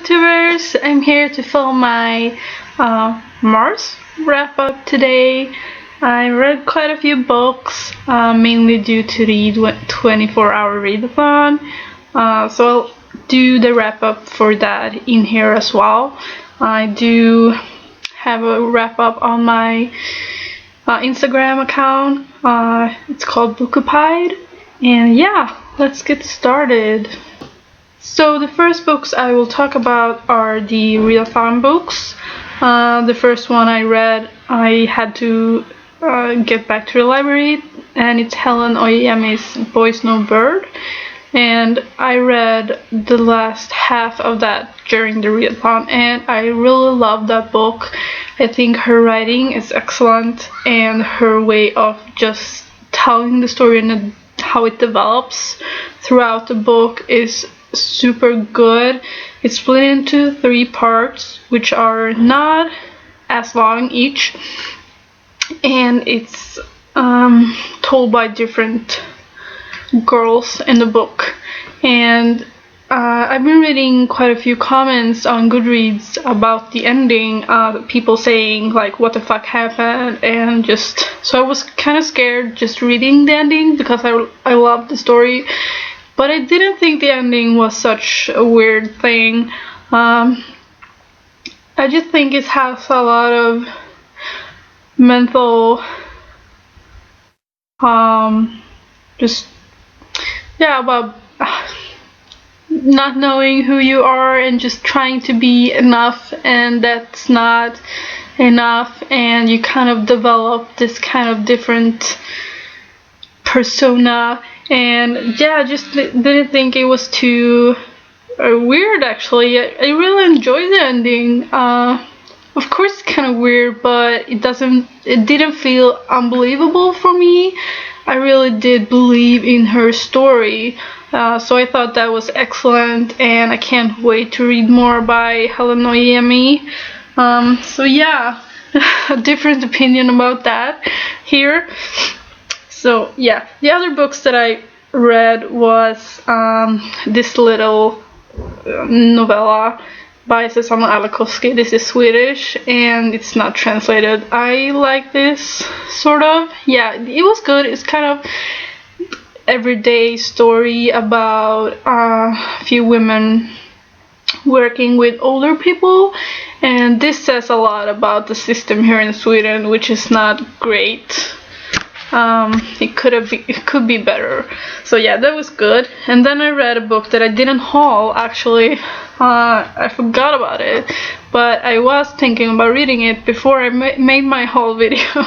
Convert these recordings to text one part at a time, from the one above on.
Booktubers, I'm here to film my Mars wrap-up today. I read quite a few books, mainly due to the 24-hour readathon, so I'll do the wrap-up for that in here as well. I do have a wrap-up on my Instagram account. It's called Bookopied, and yeah, let's get started. So the first books I will talk about are the readathon books. The first one I read, I had to get back to the library, and it's Helen Oyeyemi's Boy Snowbird. And I read the last half of that during the readathon, and I really love that book. I think her writing is excellent, and her way of just telling the story and how it develops throughout the book is super good. It's split into 3 parts, which are not as long each, and it's told by different girls in the book. And I've been reading quite a few comments on Goodreads about the ending, people saying like what the fuck happened, and just so I was kind of scared just reading the ending because I loved the story. But I didn't think the ending was such a weird thing. I just think it has a lot of mental, about not knowing who you are and just trying to be enough, and that's not enough, and you kind of develop this kind of different persona. And yeah, I just didn't think it was too weird, actually. I really enjoyed the ending. Of course it's kind of weird, but it didn't feel unbelievable for me. I really did believe in her story, so I thought that was excellent, and I can't wait to read more by Helen Oyeyemi. So yeah, a different opinion about that here. So yeah, the other books that I read was this little novella by Susanna Alakoski. This is Swedish and it's not translated. I like this, sort of. Yeah, it was good. It's kind of everyday story about a few women working with older people, and this says a lot about the system here in Sweden, which is not great. It could be better. So yeah, that was good. And then I read a book that I didn't haul, actually. I forgot about it, but I was thinking about reading it before I made my haul video.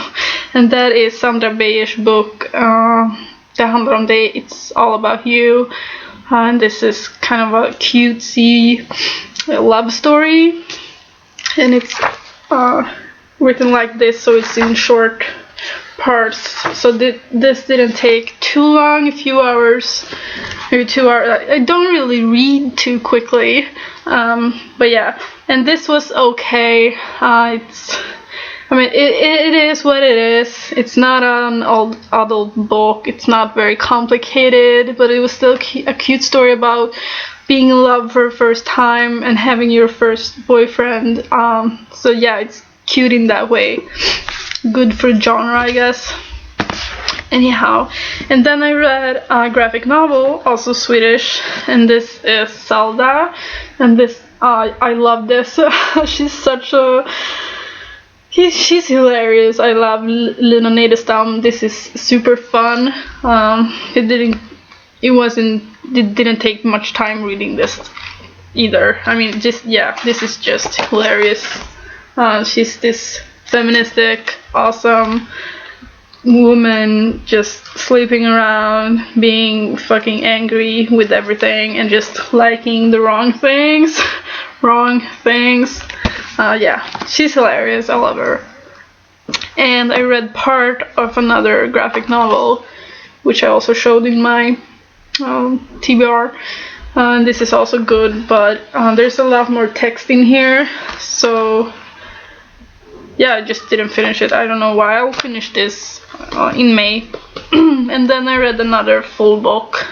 And that is Sandra Beijers book, Det handlar om dig, It's All About You. And this is kind of a cutesy love story, and it's written like this, so it's in short parts. So this didn't take too long, a few hours, maybe 2 hours. I don't really read too quickly, but yeah. And this was okay. It is what it is. It's not an old adult book. It's not very complicated, but it was still a cute story about being in love for the first time and having your first boyfriend. So yeah, it's cute in that way. Good for genre, I guess. Anyhow, and then I read a graphic novel, also Swedish, and this is Zelda, and this I love this. She's hilarious. I love Luna Nadestam. This is super fun. It didn't take much time reading this either. I mean, this is just hilarious. She's this feministic, awesome woman just sleeping around, being fucking angry with everything, and just liking the wrong things. Yeah, she's hilarious. I love her. And I read part of another graphic novel, which I also showed in my TBR. This is also good, but there's a lot more text in here, so yeah, I just didn't finish it. I don't know why. I'll finish this in May. And then I read another full book.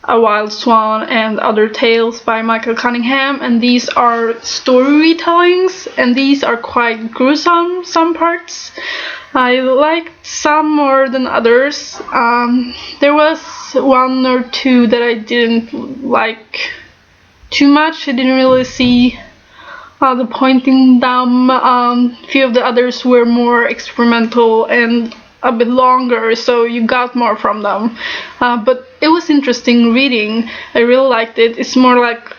A Wild Swan and Other Tales by Michael Cunningham, and these are story retellings, and these are quite gruesome, some parts. I liked some more than others. There was one or two that I didn't like too much. I didn't really see the point in them. A few of the others were more experimental and a bit longer, so you got more from them. But it was interesting reading. I really liked it. It's more like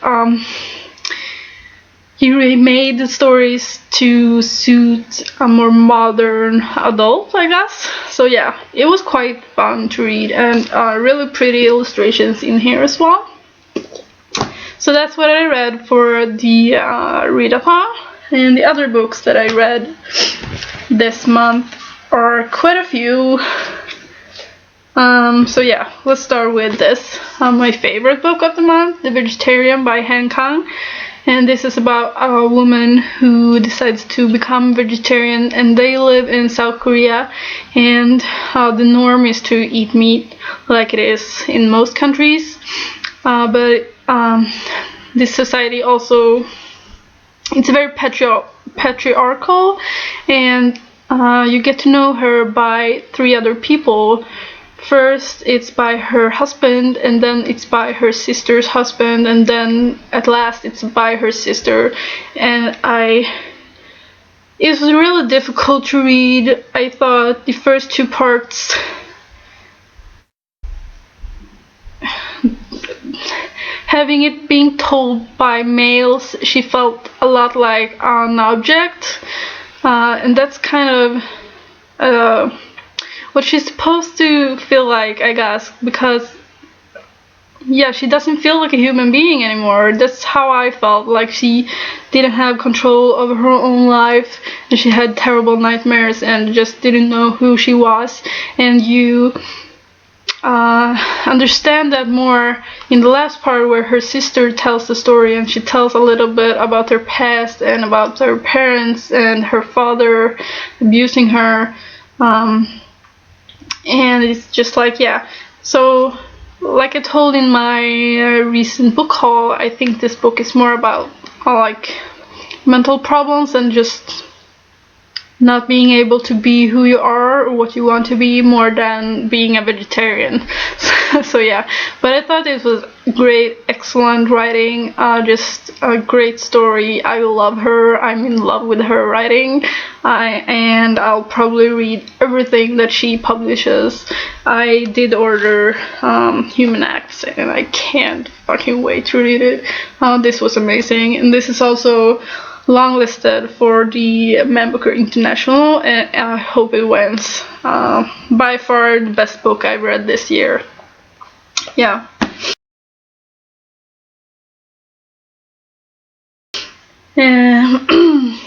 he remade the stories to suit a more modern adult, I guess. So yeah, it was quite fun to read, and really pretty illustrations in here as well. So that's what I read for the readathon. And the other books that I read this month are quite a few. So yeah, let's start with this. My favorite book of the month, The Vegetarian by Han Kang. And this is about a woman who decides to become vegetarian, and they live in South Korea, and the norm is to eat meat like it is in most countries. But this society also, it's very patriarchal, and you get to know her by three other people. First it's by her husband, and then it's by her sister's husband, and then at last it's by her sister. And it was really difficult to read. I thought the first two parts, having it being told by males, she felt a lot like an object, and that's kind of what she's supposed to feel like, I guess, because yeah, she doesn't feel like a human being anymore. That's how I felt, like she didn't have control over her own life, and she had terrible nightmares and just didn't know who she was. And you understand that more in the last part, where her sister tells the story, and she tells a little bit about her past and about her parents and her father abusing her. And it's just like, yeah. So like I told in my recent book haul, I think this book is more about like mental problems and just not being able to be who you are or what you want to be, more than being a vegetarian. So yeah, but I thought it was great, excellent writing, just a great story. I love her. I'm in love with her writing, and I'll probably read everything that she publishes. I did order Human Acts, and I can't fucking wait to read it. This was amazing, and this is also longlisted for the Man Booker International, and I hope it wins. By far the best book I've read this year. Yeah. I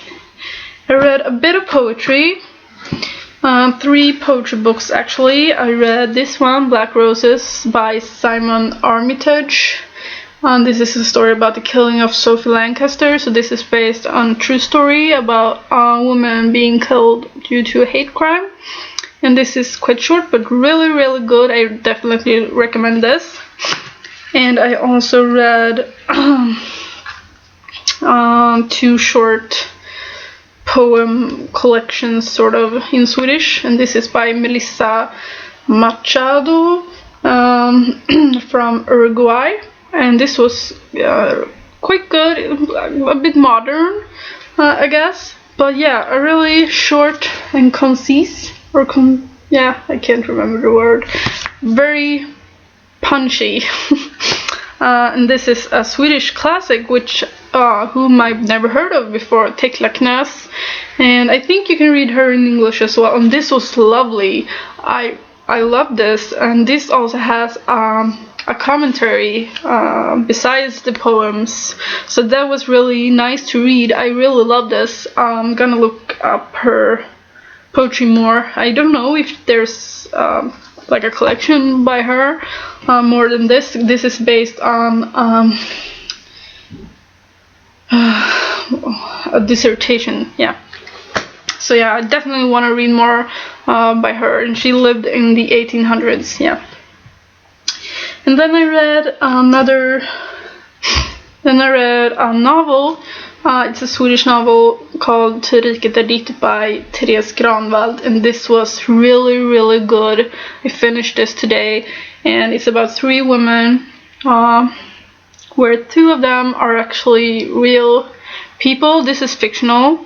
read a bit of poetry. 3 poetry books actually. I read this one, Black Roses by Simon Armitage. This is a story about the killing of Sophie Lancaster. So this is based on a true story about a woman being killed due to a hate crime. And this is quite short, but really, really good. I definitely recommend this. And I also read 2 short poem collections, sort of, in Swedish. And this is by Melissa Machado from Uruguay. And this was quite good, a bit modern, I guess. But yeah, a really short and concise, yeah, I can't remember the word. Very punchy. And this is a Swedish classic, which whom I've never heard of before, Tekla Knäs. And I think you can read her in English as well. And this was lovely. I love this. And this also has a commentary besides the poems, so that was really nice to read. I really love this. I'm gonna look up her poetry more. I don't know if there's like a collection by her more than this. This is based on a dissertation, yeah. So yeah, I definitely want to read more by her, and she lived in the 1800s, yeah. And then I read a novel. It's a Swedish novel called Till riket är ditt by Therese Granvald, and this was really, really good. I finished this today, and it's about 3 women, where 2 of them are actually real people. This is fictional,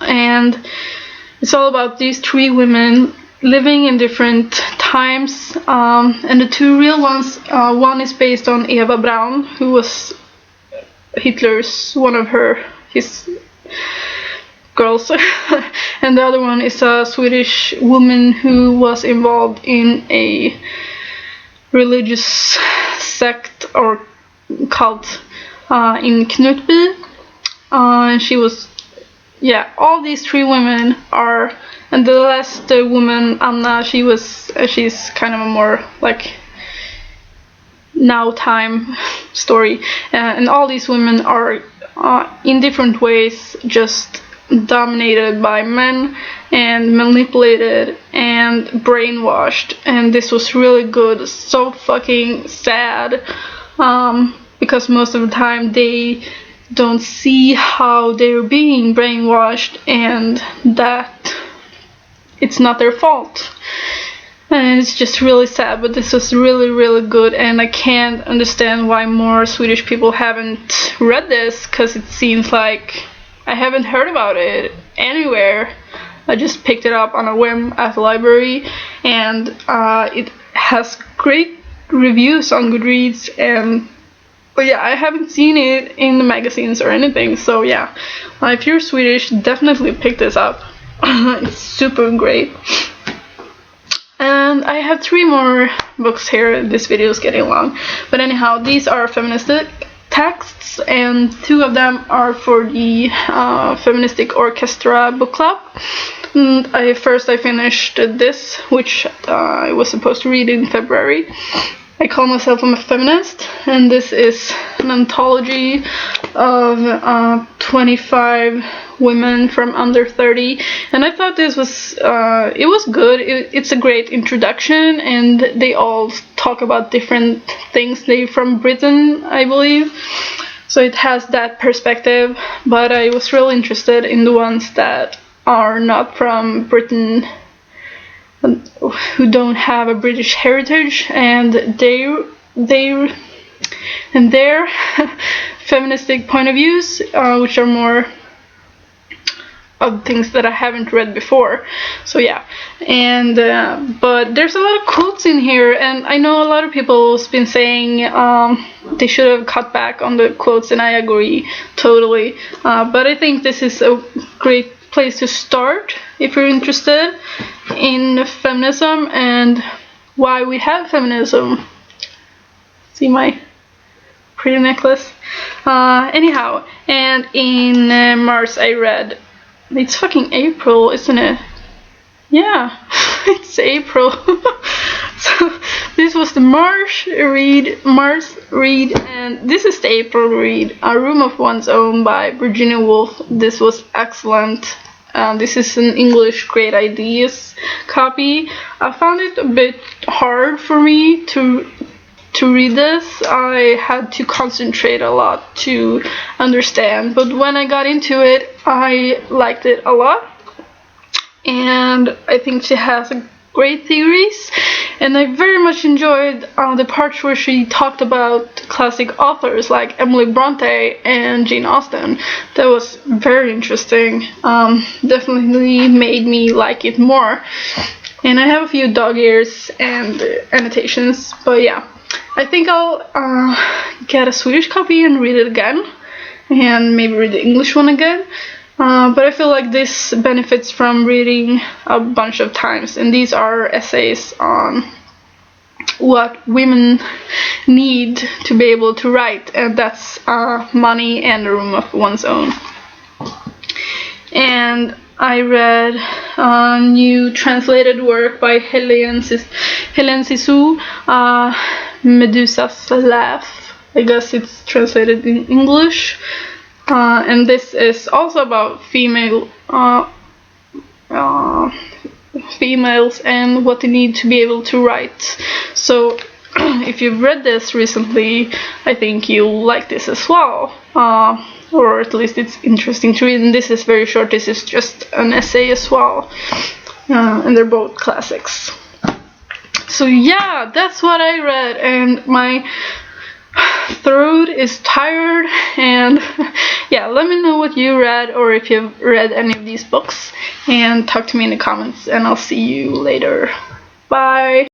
and it's all about these 3 women living in different times, and the 2 real ones, one is based on Eva Braun, who was Hitler's his girls, and the other one is a Swedish woman who was involved in a religious sect or cult in Knutby, and she was, all these 3 women are, and the last woman, Anna, she's kind of a more like now time story, and all these women are in different ways just dominated by men and manipulated and brainwashed, and this was really good. So fucking sad, because most of the time they don't see how they're being brainwashed and that it's not their fault. And it's just really sad, but this was really, really good, and I can't understand why more Swedish people haven't read this, because it seems like I haven't heard about it anywhere. I just picked it up on a whim at the library, and it has great reviews on Goodreads, but I haven't seen it in the magazines or anything, so if you're Swedish, definitely pick this up. It's super great. And I have 3 more books here. This video is getting long, but anyhow, these are feministic texts, and 2 of them are for the Feministic Orchestra book club. And I finished this, which I was supposed to read in February. I call myself a feminist, and this is an anthology of 25 women from under 30, and I thought this was it was good. It's a great introduction, and they all talk about different things. They're from Britain, I believe, so it has that perspective, but I was really interested in the ones that are not from Britain, who don't have a British heritage, and their feministic point of views, which are more of things that I haven't read before. So and but there's a lot of quotes in here, and I know a lot of people have been saying they should have cut back on the quotes, and I agree totally, but I think this is a great place to start if you're interested in feminism and why we have feminism. See my pretty necklace? Anyhow, and in March I read, it's fucking April, isn't it? Yeah, it's April. So this was the March read, and this is the April read, A Room of One's Own by Virginia Woolf. This was excellent. This is an English Great Ideas copy. I found it a bit hard for me to read this. I had to concentrate a lot to understand, but when I got into it, I liked it a lot, and I think she has great theories, and I very much enjoyed the parts where she talked about classic authors like Emily Bronte and Jane Austen. That was very interesting. Definitely made me like it more, and I have a few dog ears and annotations, but I think I'll get a Swedish copy and read it again, and maybe read the English one again. But I feel like this benefits from reading a bunch of times, and these are essays on what women need to be able to write, and that's money and a room of one's own. And I read a new translated work by Hélène Cixous, Medusa's Laugh. I guess it's translated in English. And this is also about females and what they need to be able to write. So if you've read this recently, I think you'll like this as well. Or at least it's interesting to read. And this is very short. This is just an essay as well. And they're both classics. So yeah, that's what I read, and my throat is tired. And yeah, let me know what you read, or if you've read any of these books, and talk to me in the comments, and I'll see you later. Bye.